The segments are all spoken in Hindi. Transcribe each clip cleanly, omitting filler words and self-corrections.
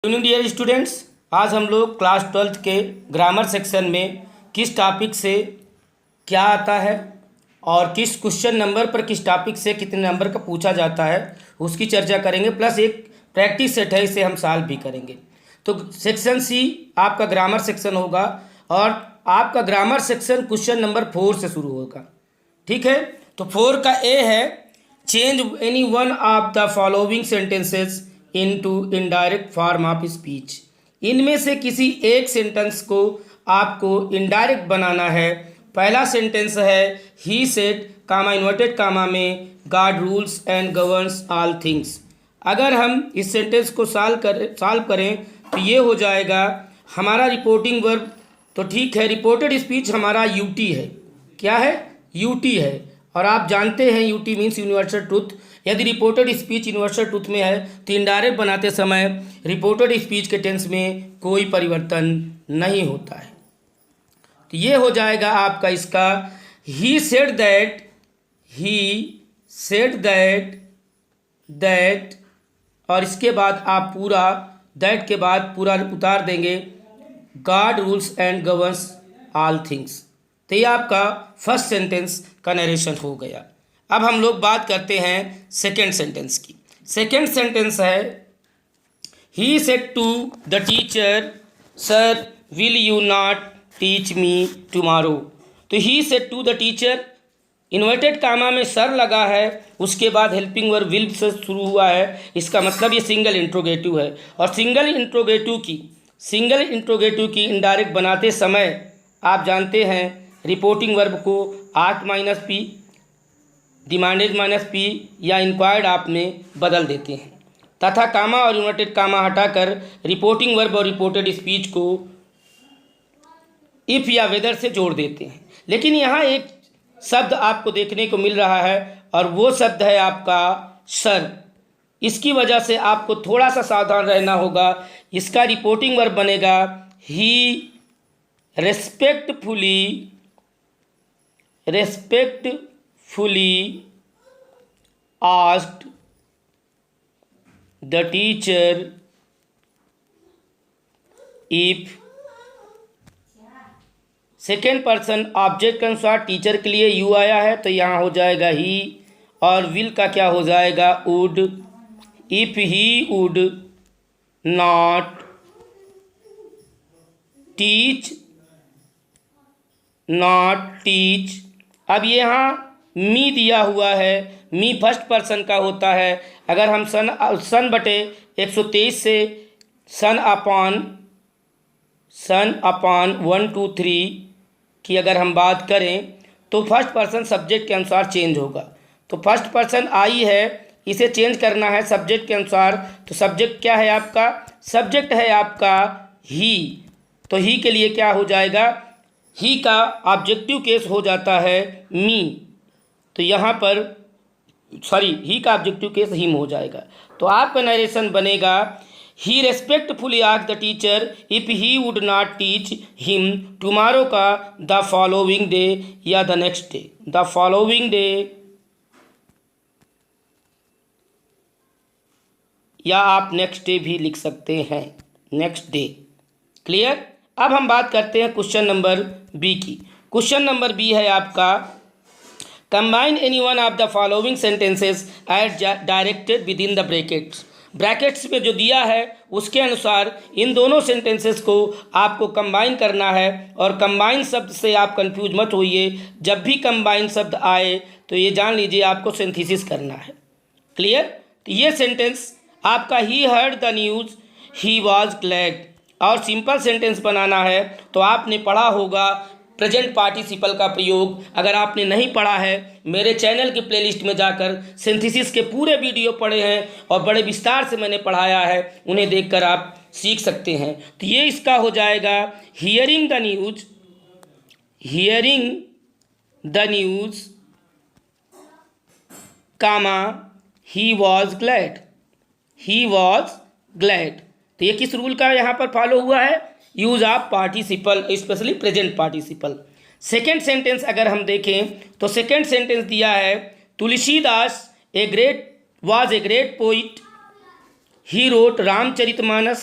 डियर स्टूडेंट्स, आज हम लोग क्लास 12th के ग्रामर सेक्शन में किस टॉपिक से क्या आता है और किस क्वेश्चन नंबर पर किस टॉपिक से कितने नंबर का पूछा जाता है उसकी चर्चा करेंगे। प्लस एक प्रैक्टिस सेट है, इसे हम सॉल्व भी करेंगे। तो सेक्शन सी आपका ग्रामर सेक्शन होगा और आपका ग्रामर सेक्शन क्वेश्चन नंबर 4 से शुरू होगा। ठीक है, तो 4 का ए है change any one of the following sentences into indirect form of speech. इनमें से किसी एक सेंटेंस को आपको इनडायरेक्ट बनाना है। पहला सेंटेंस है he said comma inverted comma में God rules and governs all things. अगर हम इस सेंटेंस को सॉल्व करें तो ये हो जाएगा हमारा रिपोर्टिंग वर्ब। तो ठीक है, रिपोर्टेड स्पीच हमारा यूटी है। क्या है? यूटी है। और आप जानते हैं यूटी मीन्स यूनिवर्सल ट्रूथ। यदि रिपोर्टेड स्पीच यूनिवर्सल ट्रूथ में है तो इनडायरेक्ट बनाते समय रिपोर्टेड स्पीच के टेंस में कोई परिवर्तन नहीं होता है। तो ये हो जाएगा आपका इसका ही सेड दैट और इसके बाद आप पूरा दैट के बाद पूरा उतार देंगे God rules and governs all things. तो ये आपका फर्स्ट सेंटेंस का नरेशन हो गया। अब हम लोग बात करते हैं सेकेंड सेंटेंस की। सेकेंड सेंटेंस है he said to the teacher sir will you not teach me tomorrow. तो he said to the teacher, inverted comma में सर लगा है, उसके बाद हेल्पिंग वर्ब विल से शुरू हुआ है। इसका मतलब ये सिंगल इंट्रोगेटिव है। और सिंगल इंट्रोगेटिव की इनडायरेक्ट बनाते समय आप जानते हैं रिपोर्टिंग वर्ब को asked minus P, demanded minus P या इंक्वायर्ड आप में बदल देते हैं तथा कामा और इन्वर्टेड कामा हटाकर रिपोर्टिंग वर्ब और रिपोर्टेड स्पीच को इफ़ या वेदर से जोड़ देते हैं। लेकिन यहाँ एक शब्द आपको देखने को मिल रहा है और वो शब्द है आपका सर। इसकी वजह से आपको थोड़ा सा सावधान रहना होगा। इसका रिपोर्टिंग वर्ब बनेगा he respectfully asked the teacher if। Second person object के अनुसार टीचर के लिए यू आया है तो यहाँ हो जाएगा ही और विल का क्या हो जाएगा would. If he would not teach. अब ये यहाँ मी दिया हुआ है, मी फर्स्ट पर्सन का होता है। अगर हम सन बटे 123 से सन अपॉन 1 2 3 की अगर हम बात करें तो फर्स्ट पर्सन सब्जेक्ट के अनुसार चेंज होगा। तो फर्स्ट पर्सन आई है, इसे चेंज करना है सब्जेक्ट के अनुसार। तो सब्जेक्ट क्या है आपका? सब्जेक्ट है आपका ही। तो ही के लिए क्या हो जाएगा? ही का ऑब्जेक्टिव केस हो जाता है मी। तो यहाँ पर ही का ऑब्जेक्टिव केस हिम हो जाएगा। तो आपका नरेशन बनेगा he respectfully asked the teacher if he would not teach him tomorrow का द फॉलोइंग डे या the next day. The following day या आप नेक्स्ट डे भी लिख सकते हैं, नेक्स्ट डे। क्लियर? अब हम बात करते हैं क्वेश्चन नंबर बी की। क्वेश्चन नंबर बी है आपका combine any one of the following sentences at directed within the brackets. Brackets में जो दिया है उसके अनुसार इन दोनों सेंटेंसेस को आपको कंबाइन करना है। और कंबाइन शब्द से आप कंफ्यूज मत होइए। जब भी कंबाइन शब्द आए तो ये जान लीजिए आपको सिंथेसिस करना है। क्लियर? तो ये सेंटेंस आपका he heard the news he was glad. और सिंपल सेंटेंस बनाना है तो आपने पढ़ा होगा प्रेजेंट पार्टिसिपल का प्रयोग। अगर आपने नहीं पढ़ा है मेरे चैनल की प्लेलिस्ट में जाकर सिंथेसिस के पूरे वीडियो पढ़े हैं और बड़े विस्तार से मैंने पढ़ाया है, उन्हें देखकर आप सीख सकते हैं। तो ये इसका हो जाएगा hearing the news comma he was glad. तो ये किस रूल का यहाँ पर फॉलो हुआ है? Use of participle, specially present participle. Second sentence अगर हम देखें तो सेकेंड सेंटेंस दिया है Tulsidas was a great poet He wrote Ramcharitmanas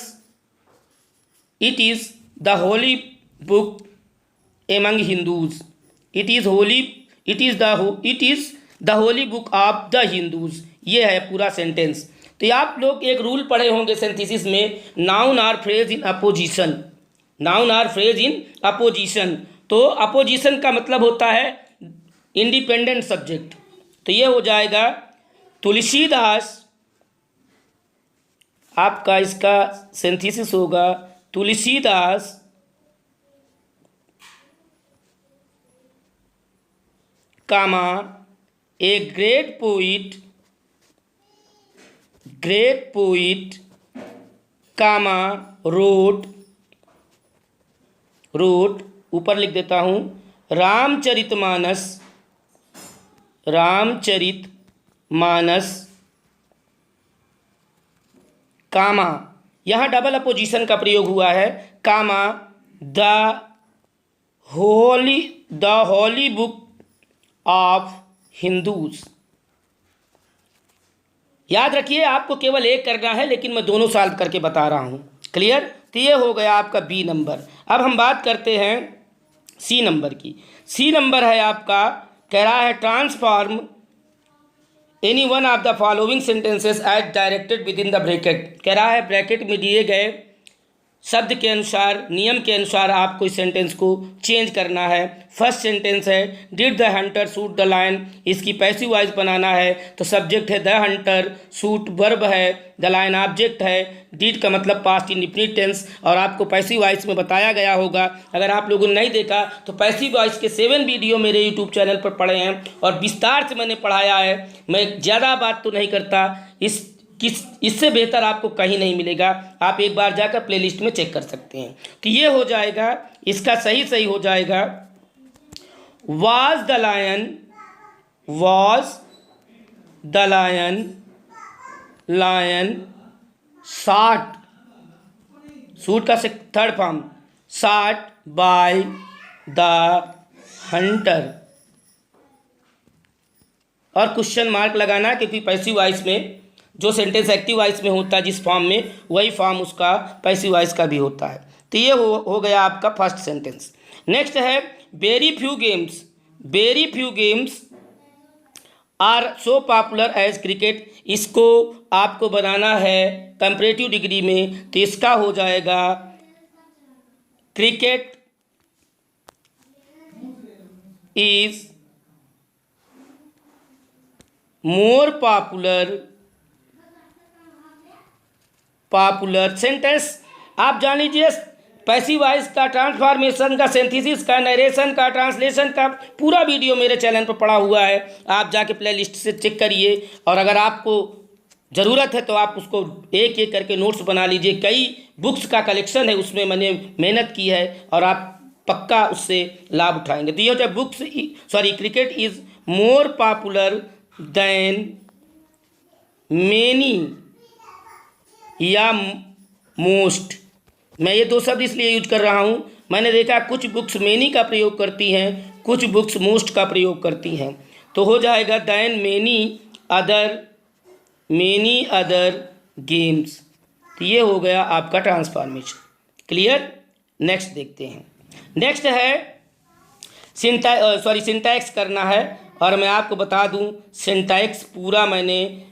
it is the holy book among Hindus. It is the holy book of the Hindus. ये है पूरा सेंटेंस। तो ये आप लोग एक रूल पढ़े होंगे सिंथेसिस में, noun or phrase in apposition. Noun or phrase in apposition. तो अपोजिशन का मतलब होता है इंडिपेंडेंट सब्जेक्ट। तो ये हो जाएगा तुलसीदास, आपका इसका सिंथेसिस होगा Tulsidas comma a great poet comma wrote ऊपर लिख देता हूँ रामचरितमानस कामा, यहाँ डबल अपोजिशन का प्रयोग हुआ है, comma the holy book of Hindus. याद रखिए आपको केवल एक करना है, लेकिन मैं दोनों सॉल्व करके बता रहा हूँ। क्लियर? तो ये हो गया आपका बी नंबर। अब हम बात करते हैं सी नंबर की। सी नंबर है आपका, कह रहा है transform any one of the following sentences as directed within the bracket. कह रहा है ब्रैकेट में दिए गए शब्द के अनुसार, नियम के अनुसार आपको इस सेंटेंस को चेंज करना है। फर्स्ट सेंटेंस है did the hunter shoot the lion. इसकी पैसिव वॉइस बनाना है तो सब्जेक्ट है द हंटर, शूट वर्ब है, द लायन ऑब्जेक्ट है, डिड का मतलब पास्ट इंडेफिनिट टेंस। और आपको पैसिव वॉइस में बताया गया होगा, अगर आप लोगों ने नहीं देखा तो पैसिव वॉइस के 7 वीडियो मेरे यूट्यूब चैनल पर पड़े हैं और विस्तार से मैंने पढ़ाया है। मैं ज़्यादा बात तो नहीं करता, इससे बेहतर आपको कहीं नहीं मिलेगा। आप एक बार जाकर प्लेलिस्ट में चेक कर सकते हैं। तो ये हो जाएगा, इसका सही हो जाएगा was the lion shot, shoot का third form shot by the hunter। और क्वेश्चन मार्क लगाना, क्योंकि पैसिव वॉइस में जो सेंटेंस एक्टिव वॉइस में होता है जिस फॉर्म में, वही फॉर्म उसका पैसिव वॉइस का भी होता है। तो ये हो गया आपका फर्स्ट सेंटेंस। नेक्स्ट है very few games are so popular as cricket. इसको आपको बनाना है कंपैरेटिव डिग्री में, तो इसका हो जाएगा cricket is more popular sentence. आप जान लीजिए पैसिव वॉइस का, ट्रांसफॉर्मेशन का, सिंथेसिस का, नरेशन का, ट्रांसलेशन का पूरा वीडियो मेरे चैनल पर पड़ा हुआ है। आप जाके प्ले लिस्ट से चेक करिए, और अगर आपको ज़रूरत है तो आप उसको एक एक करके नोट्स बना लीजिए। कई बुक्स का कलेक्शन है, उसमें मैंने मेहनत की है और आप पक्का उससे लाभ उठाएंगे। तो ये होता है cricket is more popular than many या मोस्ट। मैं ये दो शब्द इसलिए यूज कर रहा हूँ, मैंने देखा कुछ बुक्स मेनी का प्रयोग करती हैं, कुछ बुक्स मोस्ट का प्रयोग करती हैं। तो हो जाएगा देन मेनी अदर गेम्स। तो ये हो गया आपका ट्रांसफॉर्मेशन। क्लियर? नेक्स्ट देखते हैं। नेक्स्ट है सिंटैक्स करना है, और मैं आपको बता दूं सिंटैक्स पूरा मैंने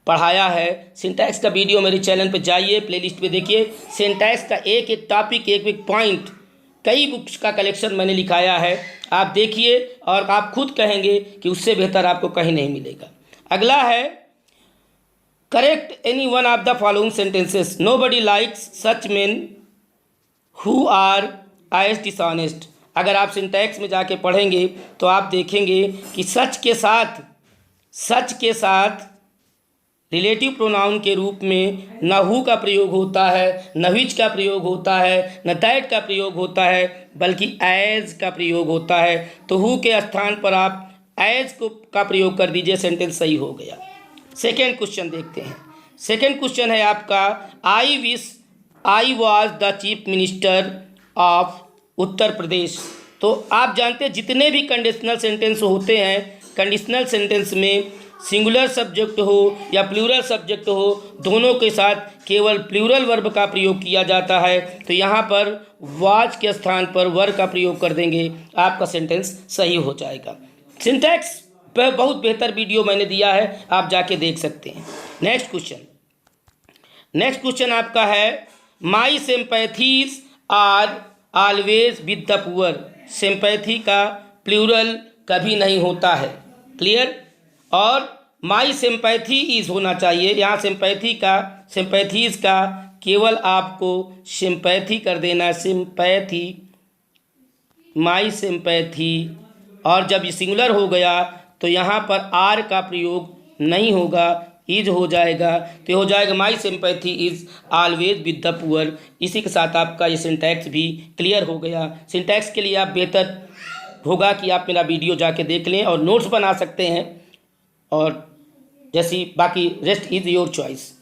पढ़ाया है। सिंटैक्स का वीडियो मेरे चैनल पे जाइए, प्लेलिस्ट पे देखिए। सिंटैक्स का एक एक टॉपिक, एक एक पॉइंट, कई बुक्स का कलेक्शन मैंने लिखाया है। आप देखिए और आप खुद कहेंगे कि उससे बेहतर आपको कहीं नहीं मिलेगा। अगला है correct any one of the following sentences. Nobody likes such men who are is dishonest. अगर आप सिंटैक्स में जाके पढ़ेंगे तो आप देखेंगे कि सच के साथ रिलेटिव प्रोनाउन के रूप में न हु का प्रयोग होता है, न विच का प्रयोग होता है, न दैट का प्रयोग होता है, बल्कि एज का प्रयोग होता है। तो हु के स्थान पर आप एज का प्रयोग कर दीजिए, सेंटेंस सही हो गया। सेकेंड क्वेश्चन देखते हैं। सेकेंड क्वेश्चन है आपका I was the chief minister of Uttar Pradesh. तो आप जानते हैं जितने भी कंडीशनल सेंटेंस होते हैं, कंडीशनल सेंटेंस में सिंगुलर सब्जेक्ट हो या प्लूरल सब्जेक्ट हो, दोनों के साथ केवल प्लूरल वर्ब का प्रयोग किया जाता है, तो यहाँ पर वाज के स्थान पर वर का प्रयोग कर देंगे, आपका सेंटेंस सही हो जाएगा। सिंटैक्स पर बहुत बेहतर वीडियो मैंने दिया है, आप जाके देख सकते हैं। नेक्स्ट क्वेश्चन आपका है, my sympathies are always with the poor. Sympathy का प्लूरल कभी नहीं होता है, क्लियर। और माई सिंपैथी इज होना चाहिए, यहाँ सिंपैथीज का केवल आपको सिंपैथी कर देना है, सिंपैथी, माई सिंपैथी। और जब ये सिंगुलर हो गया तो यहाँ पर आर का प्रयोग नहीं होगा, इज हो जाएगा, तो हो जाएगा my sympathy is always with the poor. इसी के साथ आपका ये सिंटैक्स भी क्लियर हो गया। सिंटैक्स के लिए आप बेहतर होगा कि आप मेरा वीडियो जाके देख लें और नोट्स बना सकते हैं, और जैसी बाकी rest is your choice.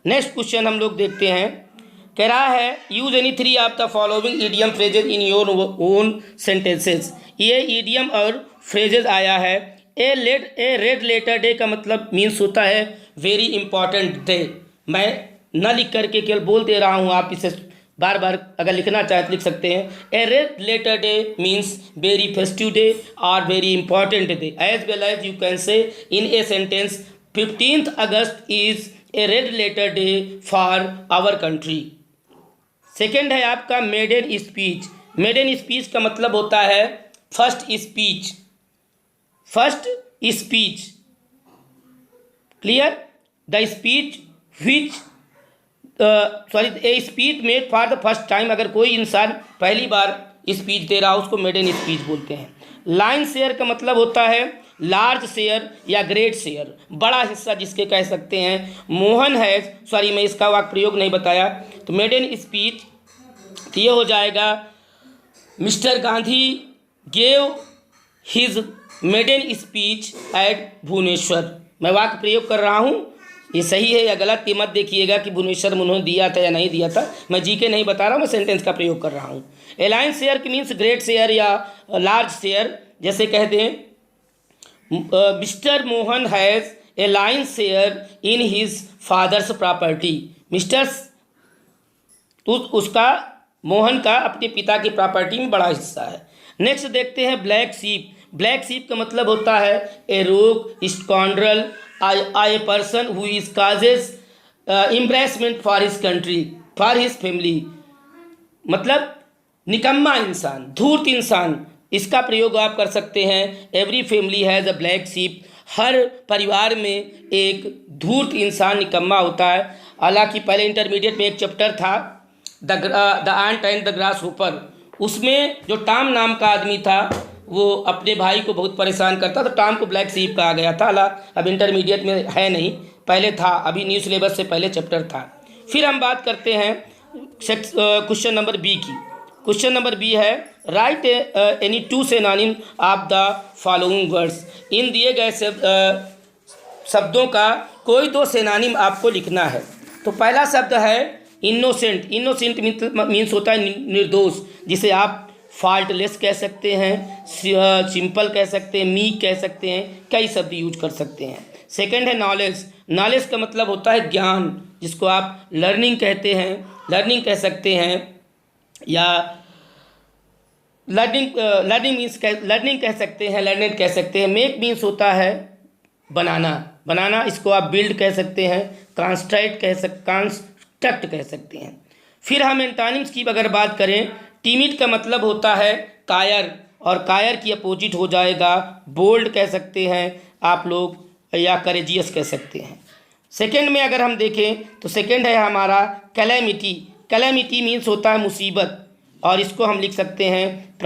Next question हम लोग देखते हैं, कह रहा है use any 3 of the following idiom phrases in your own sentences. ये ईडियम और फ्रेजेज आया है। ए रेड लेटर डे का मतलब मीन्स होता है वेरी इंपॉर्टेंट डे। मैं न लिख करके केवल बोल दे रहा हूँ, आप इसे बार बार अगर लिखना चाहे तो लिख सकते हैं। A red letter day means very festive day और very important day. As well as you can say in a sentence 15th August is a red letter day for our country. Second है आपका मेडन स्पीच। मेडन स्पीच का मतलब होता है first speech, clear. The speech which a speech made for the first time. अगर कोई इंसान पहली बार स्पीच दे रहा हो उसको मेडन स्पीच बोलते हैं। लाइन शेयर का मतलब होता है लार्ज शेयर या ग्रेट शेयर, बड़ा हिस्सा जिसके कह सकते हैं। मोहन है, मैं इसका वाक्य प्रयोग नहीं बताया, तो मेडन स्पीच तो ये हो जाएगा mister Gandhi gave his maiden speech at Bhubaneswar. मैं वाक्य प्रयोग कर रहा हूँ, ये सही है या गलत ये मत देखिएगा कि भुवनेश्वर में उन्होंने दिया था या नहीं दिया था, मैं जी के नहीं बता रहा हूँ, मैं सेंटेंस का प्रयोग कर रहा हूँ। ए लाइन शेयर की मीन्स ग्रेट शेयर या लार्ज शेयर। जैसे कह दें mister Mohan has a line share in his father's property. उसका मोहन का अपने पिता की प्रॉपर्टी में बड़ा हिस्सा है। नेक्स्ट देखते हैं ब्लैक शीप। ब्लैक शीप का मतलब होता है a rogue scoundrel a person who is causes embarrassment for his country for his family. मतलब निकम्मा इंसान, धूर्त इंसान, इसका प्रयोग आप कर सकते हैं। Every family has a black sheep. हर परिवार में एक धूर्त इंसान निकम्मा होता है। हालांकि पहले इंटरमीडिएट में एक चैप्टर था the ant and the grass hopper, उसमें जो टॉम नाम का आदमी था वो अपने भाई को बहुत परेशान करता, तो टॉम को ब्लैक शीप कहा गया था। अब इंटरमीडिएट में है नहीं, पहले था, अभी न्यू सिलेबस से पहले चैप्टर था। फिर हम बात करते हैं क्वेश्चन नंबर बी की। क्वेश्चन नंबर बी है write any 2 synonym of the following words. इन दिए गए शब्दों का कोई 2 सिनोनिम आपको लिखना है। तो पहला शब्द है इनोसेंट। इनोसेंट मीन्स होता है निर्दोष, जिसे आप फॉल्टलेस कह सकते हैं, सिंपल कह सकते हैं, मीक कह सकते हैं, कई शब्द यूज कर सकते हैं। सेकंड है नॉलेज। नॉलेज का मतलब होता है ज्ञान, जिसको आप लर्निंग कहते हैं, लर्निंग कह सकते हैं, या लर्निंग कह सकते हैं, लर्नेड कह सकते हैं। मेक मीन्स होता है बनाना, इसको आप बिल्ड कह सकते हैं, कंस्ट्रक्ट कह सकते हैं। फिर हम एंटोनिम्स की अगर बात करें, टिमिड का मतलब होता है कायर, और कायर की अपोजिट हो जाएगा बोल्ड कह सकते हैं आप लोग, या करेजियस कह सकते हैं। सेकंड में अगर हम देखें तो सेकंड है हमारा कैलेमिटी। कैलेमिटी मीन्स होता है मुसीबत, और इसको हम लिख सकते हैं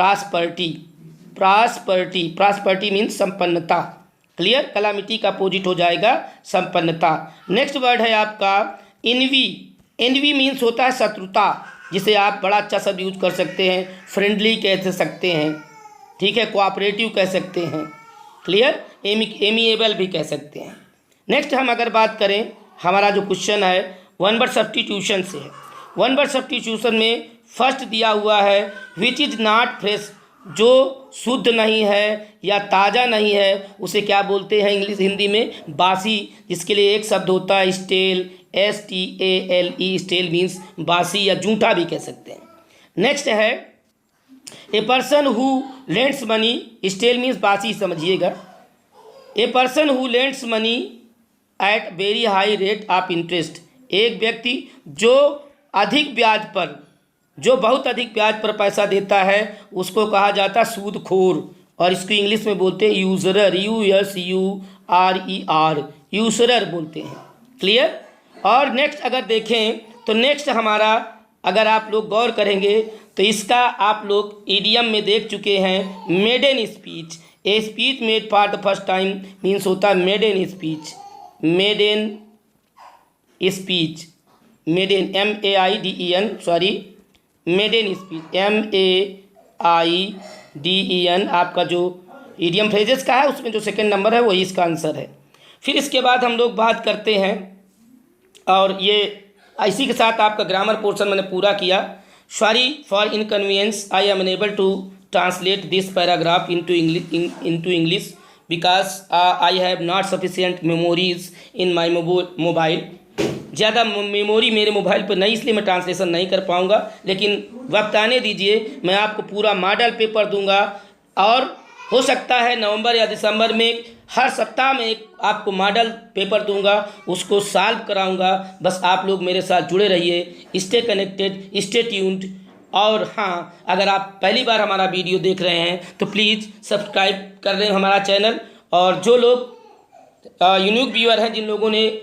प्रॉस्पर्टी मीन्स संपन्नता, क्लियर। कैलेमिटी का अपोजिट हो जाएगा संपन्नता। नेक्स्ट वर्ड है आपका एनवी। एनवी मीन्स होता है शत्रुता, जिसे आप बड़ा अच्छा शब्द यूज कर सकते हैं, फ्रेंडली कह सकते हैं, ठीक है, कोऑपरेटिव कह सकते हैं, क्लियर, एमिएबल भी कह सकते हैं। नेक्स्ट हम अगर बात करें, हमारा जो क्वेश्चन है वन वर्ड सब्स्टिट्यूशन से है। वन वर्ड सब्स्टिट्यूशन में फर्स्ट दिया हुआ है विच इज़ नॉट जो शुद्ध नहीं है या ताज़ा नहीं है उसे क्या बोलते हैं हिंदी में? बासी। जिसके लिए एक शब्द होता है स्टेल, STALE। स्टेल मीन्स बासी या जूठा भी कह सकते हैं। नेक्स्ट है a person who lends money. Stale means बासी समझिएगा। A person who lends money at very high rate of interest. एक व्यक्ति जो अधिक ब्याज पर, जो बहुत अधिक ब्याज पर पैसा देता है उसको कहा जाता है सूदखोर, और इसको इंग्लिश में बोलते हैं यूजरर, USURER, यूजरर बोलते हैं। क्लियर। और नेक्स्ट अगर देखें तो नेक्स्ट हमारा, अगर आप लोग गौर करेंगे तो इसका आप लोग ईडियम में देख चुके हैं, made in speech. A speech made for the first time means होता है made in speech. Made in speech, made in MAIDEN, sorry, made in speech MAIDEN आपका जो ईडियम फ्रेजेस का है उसमें जो सेकंड नंबर है वही इसका आंसर है। फिर इसके बाद हम लोग बात करते हैं, और ये इसी के साथ आपका ग्रामर पोर्शन मैंने पूरा किया। Sorry for inconvenience, I am unable to translate this paragraph into English because I have not sufficient memories in my mobile. ज़्यादा मेमोरी मेरे मोबाइल पर नहीं, इसलिए मैं ट्रांसलेशन नहीं कर पाऊँगा, लेकिन वक्त आने दीजिए, मैं आपको पूरा मॉडल पेपर दूंगा, और हो सकता है नवंबर या दिसंबर में हर सप्ताह में एक आपको मॉडल पेपर दूंगा, उसको सॉल्व कराऊंगा। बस आप लोग मेरे साथ जुड़े रहिए, स्टे कनेक्टेड, स्टे ट्यून्ड। और हाँ, अगर आप पहली बार हमारा वीडियो देख रहे हैं तो प्लीज़ सब्सक्राइब कर लें हमारा चैनल। और जो लोग यूनिक व्यूअर हैं, जिन लोगों ने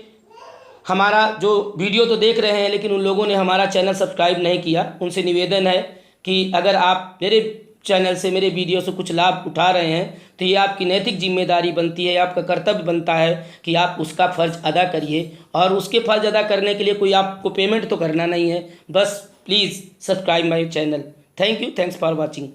हमारा जो वीडियो तो देख रहे हैं लेकिन उन लोगों ने हमारा चैनल सब्सक्राइब नहीं किया, उनसे निवेदन है कि अगर आप मेरे चैनल से, मेरे वीडियो से कुछ लाभ उठा रहे हैं तो ये आपकी नैतिक जिम्मेदारी बनती है, आपका कर्तव्य बनता है कि आप उसका फ़र्ज़ अदा करिए। और उसके फ़र्ज़ अदा करने के लिए कोई आपको पेमेंट तो करना नहीं है, बस please subscribe my channel. Thank you, thanks for watching.